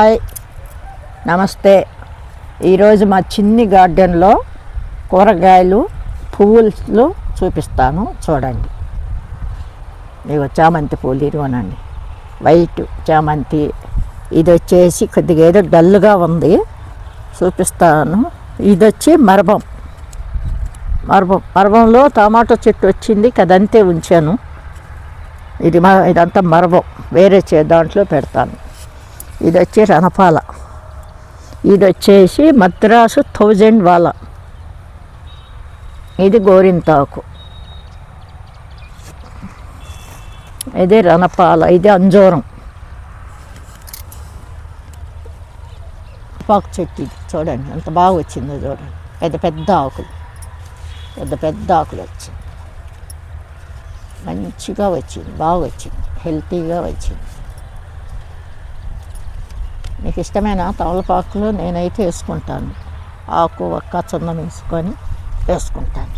Hi, నమస్తే. ఈరోజు మా చిన్ని గార్డెన్లో కూరగాయలు పువ్వులు చూపిస్తాను, చూడండి. ఇగో చామంతి పూలు ఇదిగోనండి, వైట్ చామంతి. ఇది వచ్చేసి కొద్దిగా ఏదో డల్గా ఉంది, చూపిస్తాను. ఇది వచ్చి మరబంలో టమాటో చెట్టు వచ్చింది కదంతే ఉంచాను. ఇదంతా మరబం, వేరే దాంట్లో పెడతాను. ఇది వచ్చి రణపాల, ఇది వచ్చేసి మద్రాసు 1000 వాల, ఇది గోరింతాకు, ఇది రణపాల, ఇది అంజూరం. పాకు చెట్టు ఇది చూడండి ఎంత బాగా వచ్చిందో చూడండి. పెద్ద ఆకులు, పెద్ద ఆకులు వచ్చింది, మంచిగా వచ్చింది, బాగా వచ్చింది, హెల్తీగా వచ్చింది. మీకు ఇష్టమైన తమలపాకులు నేనైతే వేసుకుంటాను. ఆకు ఒక్క చున్నం వేసుకొని వేసుకుంటాను.